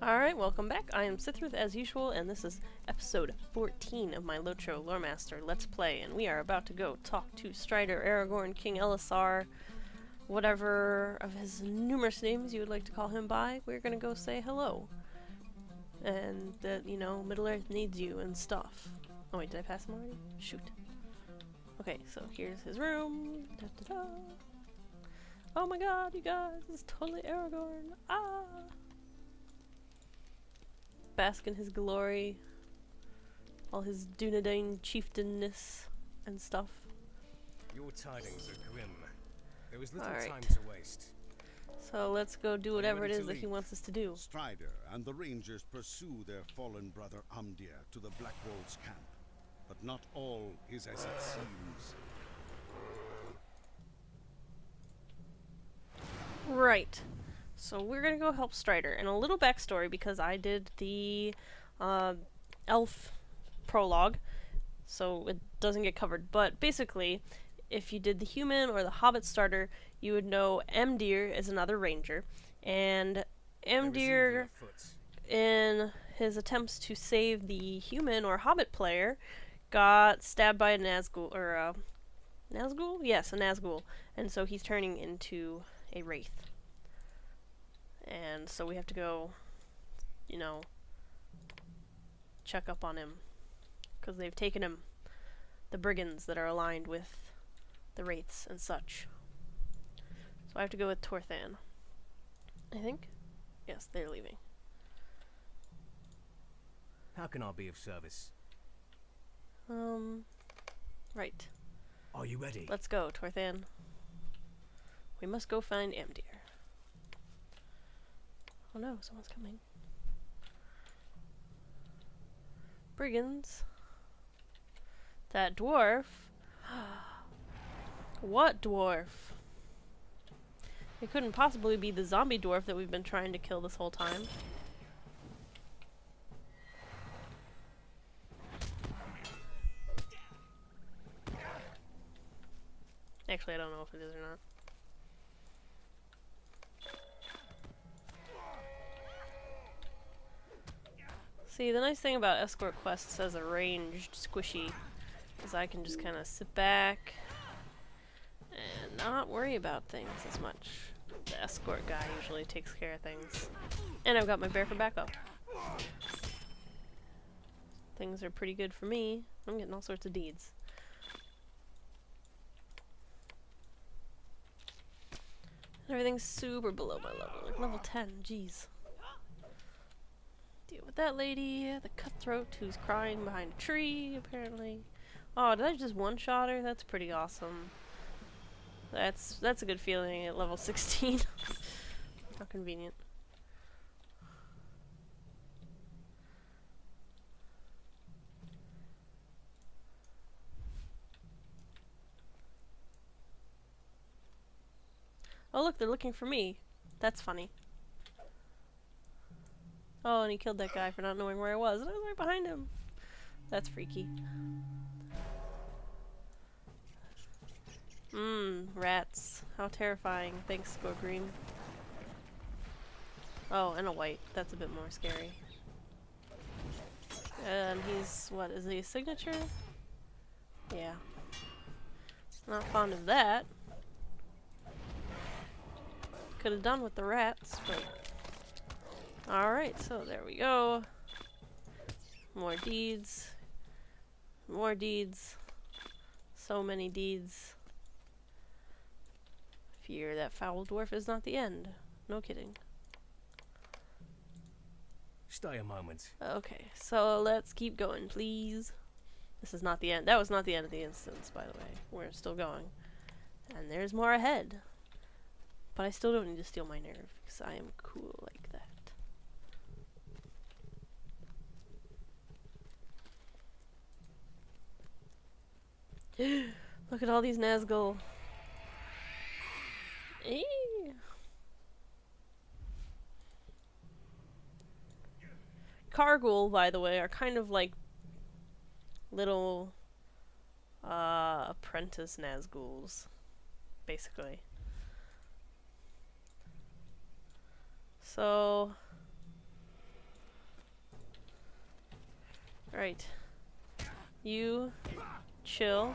Alright, welcome back. I am Cithryth as usual, and this is episode 14 of my LOTRO Loremaster Let's Play, and we are about to go talk to Strider, Aragorn, King Elessar, whatever of his numerous names you would like to call him by. We're gonna go say hello. And that, you know, Middle-earth needs you and stuff. Oh wait, did I pass him already? Shoot. Okay, so here's his room. Da, da, da. Oh my god, you guys, this is totally Aragorn. Ah! Bask in his glory, all his Dunedain chieftainness and stuff. Your tidings are grim. There is little All right. time to waste. So let's go do whatever it is that he wants us to do. Strider and the Rangers pursue their fallen brother Amdir to the Blackwold's camp, but not all is as it seems. Right. So we're gonna go help Strider. And a little backstory, because I did the elf prologue, so it doesn't get covered. But basically, if you did the human or the hobbit starter, you would know Amdir is another ranger. And Amdir, in his attempts to save the human or hobbit player, got stabbed by a Nazgul, or a Nazgul? Yes, a Nazgul. And so he's turning into a wraith. And so we have to go, you know, check up on him. Because they've taken him, the brigands that are aligned with the wraiths and such. So I have to go with Torthan. I think? Yes, they're leaving. How can I be of service? Right. Are you ready? Let's go, Torthan. We must go find Amdir. Oh no, someone's coming. Brigands. That dwarf. What dwarf? It couldn't possibly be the zombie dwarf that we've been trying to kill this whole time. Actually, I don't know if it is or not. See, the nice thing about escort quests as a ranged squishy is I can just kind of sit back and not worry about things as much. The escort guy usually takes care of things. And I've got my bear for backup. Things are pretty good for me. I'm getting all sorts of deeds. Everything's super below my level, like level 10, jeez. Deal with that lady, the cutthroat who's crying behind a tree, apparently. Oh, did I just one-shot her? That's pretty awesome. That's a good feeling at level 16. How convenient. Oh look, they're looking for me. That's funny. Oh, and he killed that guy for not knowing where I was, and I was right behind him. That's freaky. Rats. How terrifying. Thanks, Go Green. Oh, and a white. That's a bit more scary. And he's, what, is he a signature? Yeah. Not fond of that. Could have done with the rats, but... Alright, so there we go. More deeds. More deeds. So many deeds. Fear that foul dwarf is not the end. No kidding. Stay a moment. Okay, so let's keep going, please. This is not the end. That was not the end of the instance, by the way. We're still going. And there's more ahead. But I still don't need to steal my nerve, because I am cool like that. Look at all these Nazgul. Eee. Cargul, by the way, are kind of like little apprentice Nazguls, basically. So Alright. You chill.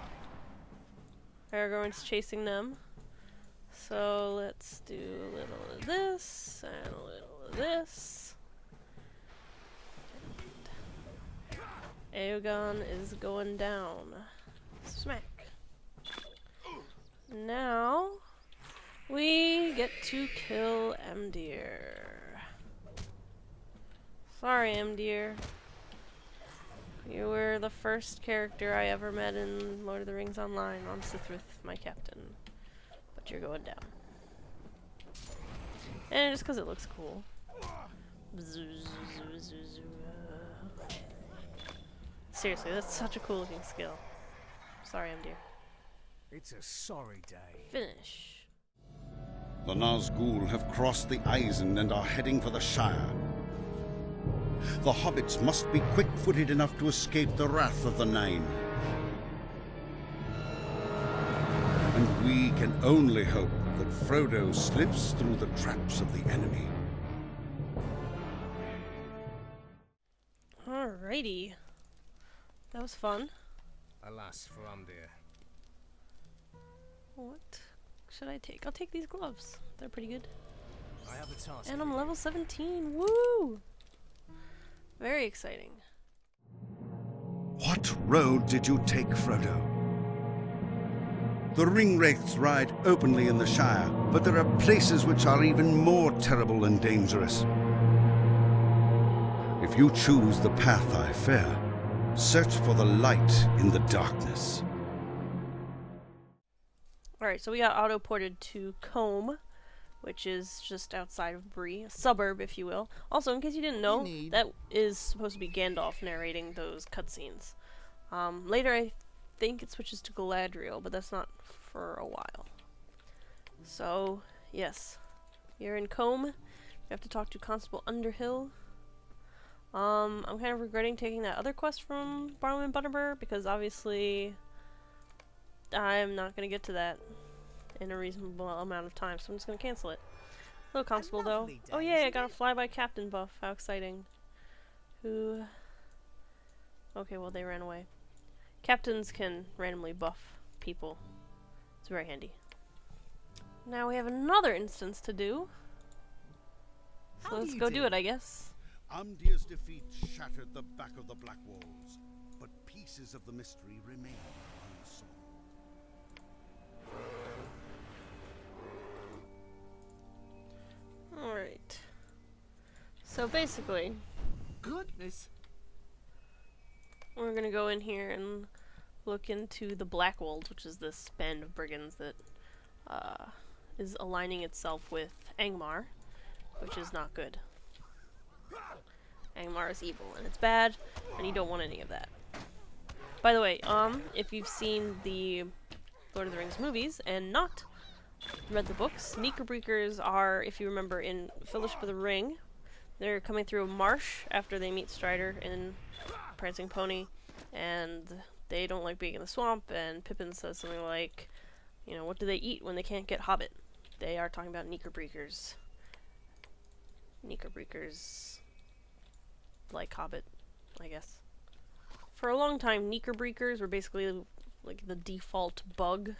Aragorn's chasing them. So let's do a little of this and a little of this. And Aegon is going down. Smack. Now we get to kill Emdir. Sorry, Emdir. You were the first character I ever met in Lord of the Rings Online on Cithryth, my captain. But you're going down. And just because it looks cool. Seriously, that's such a cool looking skill. Sorry, Emdir. It's a sorry day. Finish. The Nazgul have crossed the Eisen and are heading for the Shire. The hobbits must be quick-footed enough to escape the wrath of the Nine. And we can only hope that Frodo slips through the traps of the enemy. Alrighty. That was fun. Alas for Umdir. What should I take? I'll take these gloves. They're pretty good. I have a task. And I'm level 17. Woo! Very exciting. What road did you take, Frodo? The ringwraiths ride openly in the Shire, but there are places which are even more terrible and dangerous. If you choose the path I fear, search for the light in the darkness. Alright, so we got auto-ported to Combe, which is just outside of Bree, a suburb, if you will. Also, in case you didn't know, that is supposed to be Gandalf narrating those cutscenes. Later, I think it switches to Galadriel, but that's not for a while. So, yes. You're in Combe. You have to talk to Constable Underhill. I'm kind of regretting taking that other quest from Barnum and Butterbur, because obviously I'm not going to get to that in a reasonable amount of time, so I'm just going to cancel it. Hello, Constable, though. Oh, yay, I got a flyby captain buff. How exciting. Who... Okay, well, they ran away. Captains can randomly buff people. It's very handy. Now we have another instance to do. So let's go do it, I guess. Umdir's defeat shattered the back of the Blackwolds, but pieces of the mystery remain unsolved. Alright. So basically, Goodness. we're gonna go in here and look into the Blackwold, which is this band of brigands that is aligning itself with Angmar, which is not good. Angmar is evil, and it's bad, and you don't want any of that. By the way, if you've seen the Lord of the Rings movies and not read the books, Knickerbreakers are, if you remember, in Fellowship of the Ring. They're coming through a marsh after they meet Strider in Prancing Pony, and they don't like being in the swamp, and Pippin says something like, you know, what do they eat when they can't get Hobbit? They are talking about Knickerbreakers. Knickerbreakers like Hobbit, I guess. For a long time, Knickerbreakers were basically like the default bug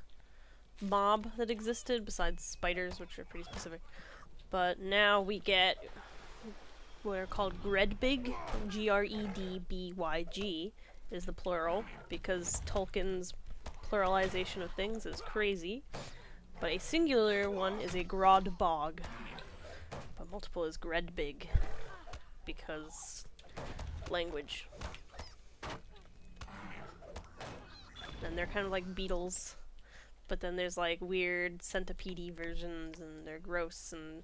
mob that existed, besides spiders, which are pretty specific. But now we get what are called Gredbig, Gredbyg is the plural, because Tolkien's pluralization of things is crazy. But a singular one is a Grodbog, but multiple is Gredbig, because language. And they're kind of like beetles, but then there's like weird centipede versions, and they're gross, and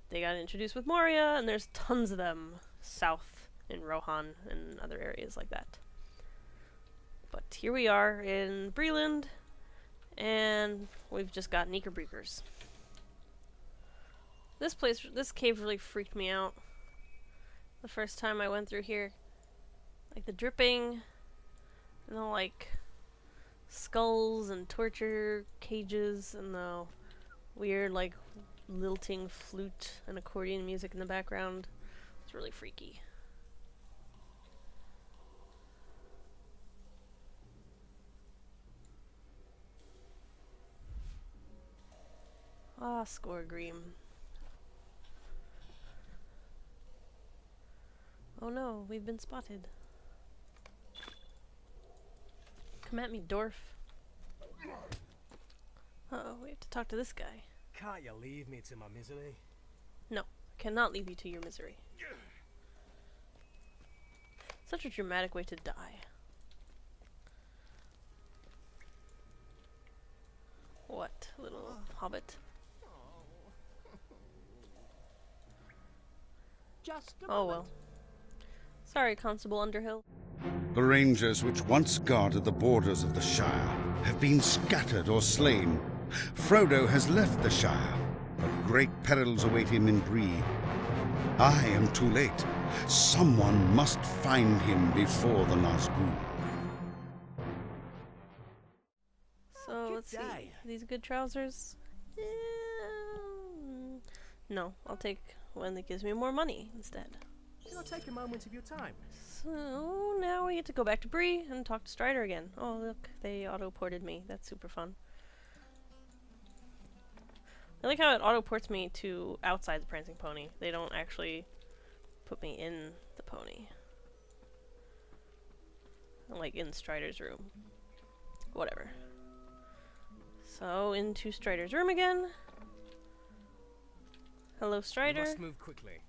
they got introduced with Moria, and there's tons of them south in Rohan and other areas like that. But here we are in Breeland, and we've just got Knickerbreakers. This cave really freaked me out the first time I went through here. Like the dripping, and the like skulls and torture cages, and the weird like lilting flute and accordion music in the background. It's really freaky. Ah, Scoregream. Oh no, we've been spotted. Come at me, dwarf. Uh-oh, we have to talk to this guy. Can't you leave me to my misery? No, I cannot leave you to your misery. Such a dramatic way to die. What, little hobbit? Just a Oh moment. well. Sorry, Constable Underhill. The rangers which once guarded the borders of the Shire have been scattered or slain. Frodo has left the Shire, but great perils await him in Bree. I am too late. Someone must find him before the Nazgul. So, let's see. day. These good trousers? No, I'll take one that gives me more money instead. Can I take a moment of your time? So, now we get to go back to Bree and talk to Strider again. Oh, look, they auto-ported me. That's super fun. I like how it auto-ports me to outside the Prancing Pony. They don't actually put me in the pony. Like in Strider's room. Whatever. So, into Strider's room again. Hello, You Strider. must move quickly.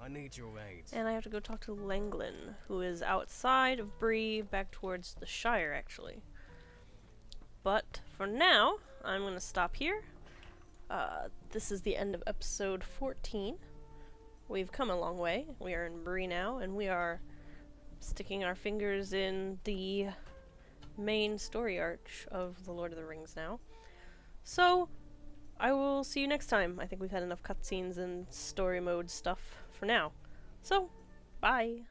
I need your aid. And I have to go talk to Langlin, who is outside of Bree, back towards the Shire, actually. But for now, I'm going to stop here. This is the end of episode 14. We've come a long way. We are in Bree now, and we are sticking our fingers in the main story arch of The Lord of the Rings now. So, I will see you next time. I think we've had enough cutscenes and story mode stuff for now. So, bye!